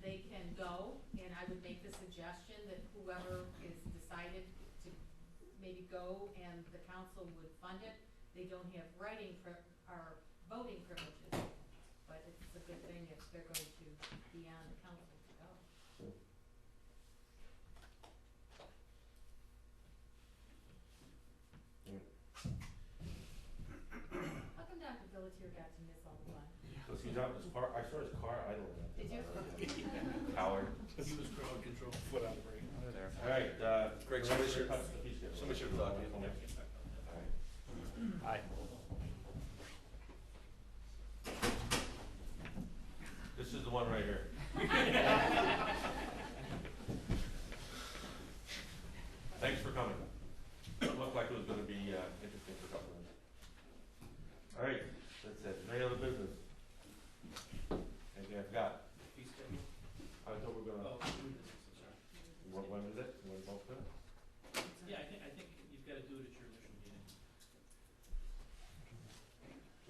they can go, and I would make the suggestion that whoever is decided to maybe go and the council would fund it, they don't have or voting privileges, but it's a good thing if they're going to be on the council to go. Sure. How come Dr. Billetier got to miss all the fun? So he's out in his car, I saw his car idling. Did you? Coward. He was crowd control. Foot on the brake. All right, Greg, somebody should touch the piece here. somebody should have talked to you. All right. Hi. This is the one right here. Thanks for coming. It looked like it was gonna be, interesting for a couple of minutes. All right, that's it. Any other business? Anything I forgot? Fee schedule? I thought we were gonna, Oh, new business, I'm sorry. when is it? When both of it? Yeah, I think you've gotta do it at your initial meeting.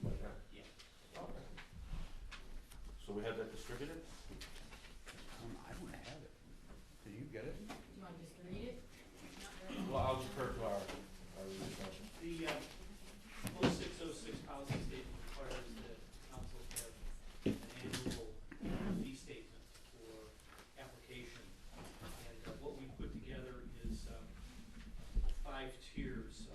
Something like that? Yeah. Okay. So we have that distributed? I don't have it. Did you get it? Do you want to just read it? Not very Well, I'll defer to our discussion. The, 0606 policy statement requires that councils have an annual fee statement for application. And what we put together is 5 tiers.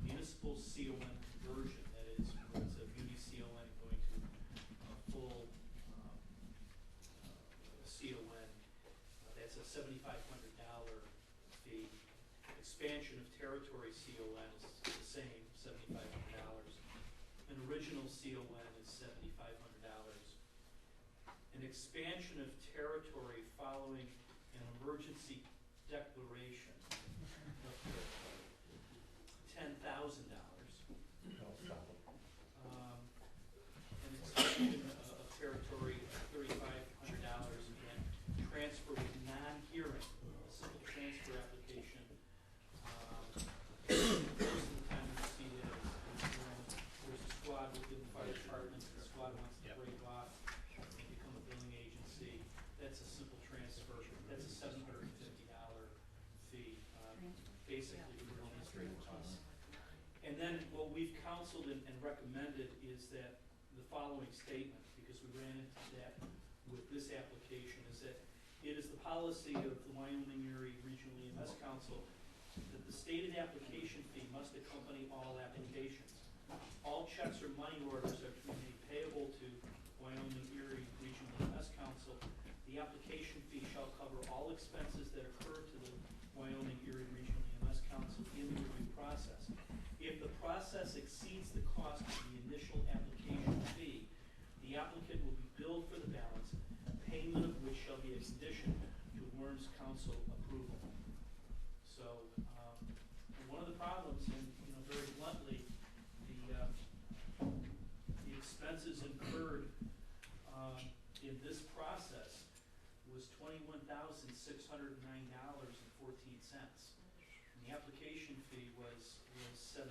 Municipal CON conversion, that is, where it's a beauty CON going to a full CON. That's a $7,500 fee. Expansion of territory CON is the same, $7,500. An original CON is $7,500. expansion of territory following an emergency declaration of territory, $10,000. An expansion of territory of $3,500 and transfer with non-hearing, a simple transfer application. Most of the time we see that when there's a squad within the fire department, the squad wants to break off and become a billing agency. That's a simple transfer. That's a $750 fee, basically for administrative costs. And then what we've counseled and recommended is that the following statement, because we ran into that with this application, is that it is the policy of the Wyoming-Erie Regional EMS Council that the stated application fee must accompany all applications. All checks or money orders are to be made payable to Wyoming-Erie Regional EMS Council. The application fee shall cover all expenses that occur to the Wyoming-Erie Regional EMS Council in the review process. If the process exceeds the cost of the initial application fee, the applicant will be billed for the balance, payment of which shall be a condition to WEREMS Council approval. So, one of the problems, and very bluntly, the expenses incurred in this process was $21,609.14. And the application fee was $7,500.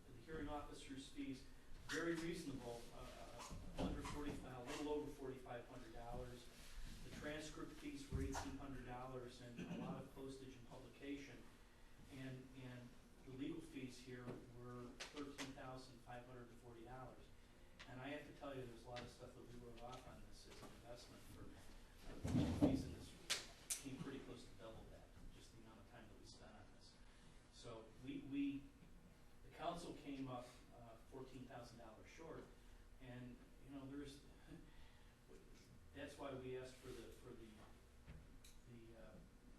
The hearing officer's fees, very reasonable, a little over $4,500. The transcript fees were $1,800 and a lot of postage and publication. And the legal fees here were $13,540. And I have to tell you, there's a lot of stuff that we wrote off on this as an investment for legal fees, and this came pretty close to double that, just the amount of time that we spent on this. So the council came up $14,000 short, and that's why we asked for the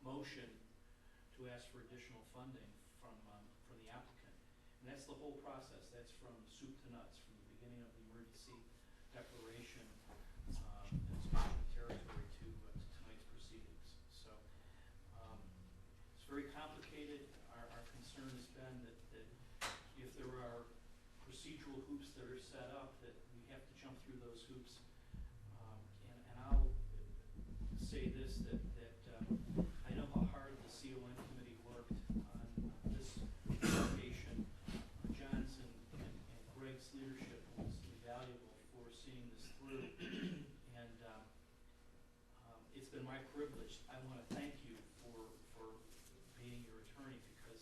motion to ask for additional funding from the applicant. And that's the whole process. That's from soup to nuts, from the beginning of the emergency declaration and expansion of territory to tonight's proceedings. So it's very complicated. Our concern has been that if there are procedural hoops that are set up, that we have to jump through those hoops. And I'll say this, that I know how hard the CON committee worked on this application. John's and Greg's leadership was invaluable for seeing this through. And it's been my privilege. I want to thank you for being your attorney, because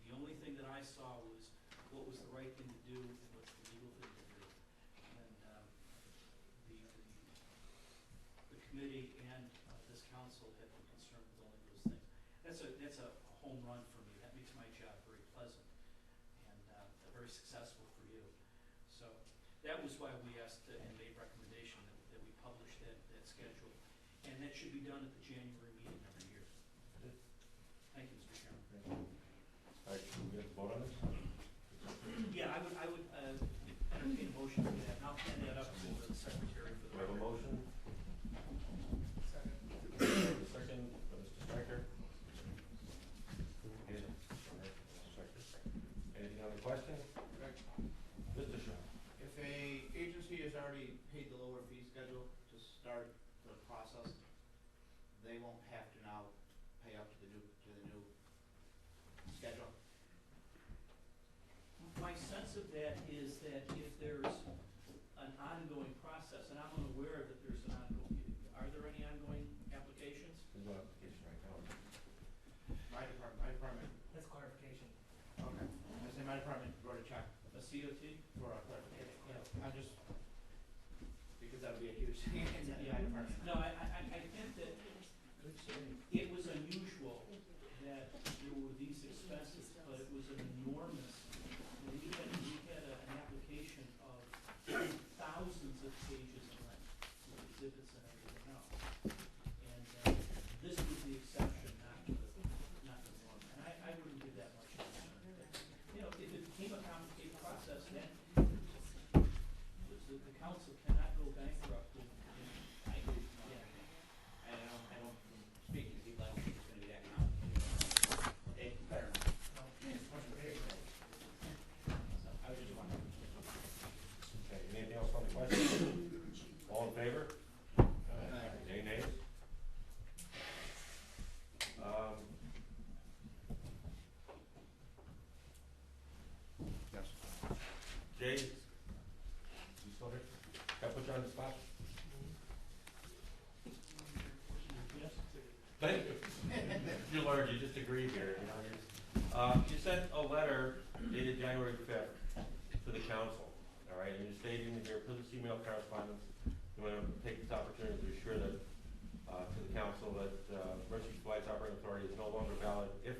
the only thing that I saw was what was the right thing to do and what's the legal thing to do. And the committee and this council have been concerned with only those things. That's a home run for me. That makes my job very pleasant and very successful for you. So that was why we asked and made recommendation that we publish that schedule. And that should be done at the January meeting every year. Thank you, Mr. Chairman. Thank you. All right, should we have to vote on this? Yeah, I would entertain a motion for that, and I'll hand that up to the secretary for the Do we have a record. motion? Second. Second, by Mr. Stryker. Anything on the question? Mr. Shaw. If a agency has already paid the lower fee schedule to start the process, they won't have to now pay up to the new schedule. My sense of that is that if there's an ongoing process, and I'm unaware that there's an ongoing, are there any ongoing applications? There's no application right now. My department. That's clarification. Okay. I say my department wrote a check A COT? for a clarification. Yeah. I just, because that would be a huge thing in my department. No, I think that it was unusual that there were these expenses, but it was an enormous, we had an application of thousands of pages of length, with exhibits and everything else. And this was the exception, not the norm. And I wouldn't give that much attention. If it became a complicated process, then the council You learned, you just agreed here, you know. You sent a letter dated January 5th to the council, all right, and you stated in here, please email correspondence. You want to take this opportunity to assure that, to the council that Mercy Flight's operating authority is no longer valid, if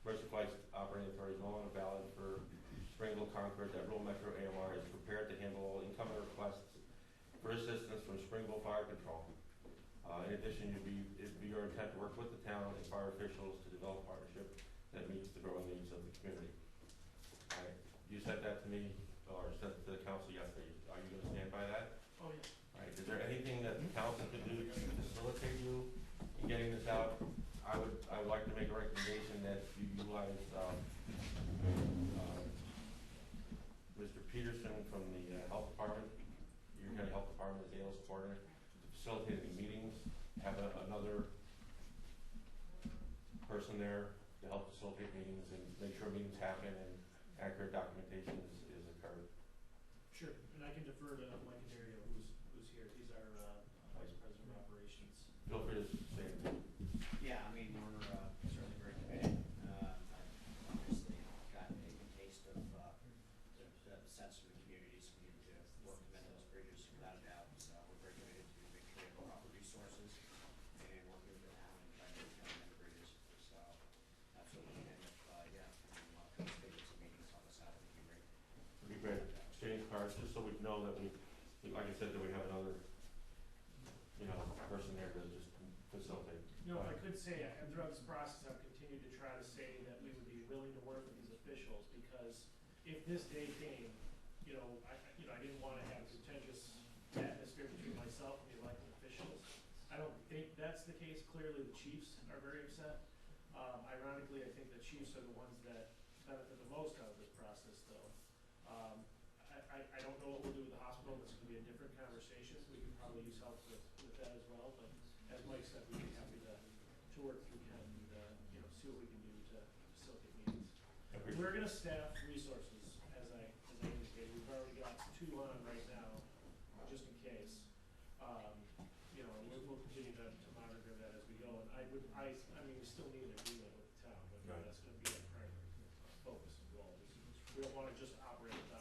Mercy Flight's operating authority is no longer valid for Springville Concord, that Rural Metro AMR is prepared to handle all incoming requests for assistance from Springville Fire Control. In addition, it'd be your intent to work with the town and fire officials to develop a partnership that meets the growing needs of the community. All right. You sent that to me, or sent it to the council yesterday. Are you going to stand by that? Oh, yeah. All right. Is there anything that the council could do to facilitate you in getting this out? I would like to make a recommendation that you utilize Mr. Peterson from the health department, your county health department as ALS coordinator, to facilitate any meetings, have another person there to help facilitate meetings and make sure meetings happen and accurate documentation is occurred. Sure, and I can defer to Mike Dario, who's here. He's our vice president of operations. Feel free to say it. Yeah, I mean, we're certainly very committed. I've obviously gotten a taste of the sense of the communities we need to work to mend those bridges without a doubt. So we're very committed to make sure we have the proper resources and working with the town and trying to mend the bridges. So absolutely, and if yeah, participate in some meetings on the side, it would be great. It'd be great. Exchange cards, just so we know that we, like I said, that we have another, person there to just facilitate. You know, if I could say, throughout this process, I've continued to try to say that we would be willing to work with these officials, because if this day came, I didn't want to have a contentious atmosphere between myself and the elected officials. I don't think that's the case. Clearly, the chiefs are very upset. Ironically, I think the chiefs are the ones that benefit the most out of this process, though. I don't know what we'll do with the hospital. That's going to be a different conversation. We could probably use help with that as well. But as Mike said, we'd be happy to work through Ken and see what we can do to facilitate meetings. We're going to staff resources, as I indicated. We've already got 2 on right now, just in case. We'll continue to monitor that as we go. And I mean, we still need an agreement with the town, but that's going to be our primary focus and goal. We don't want to just operate without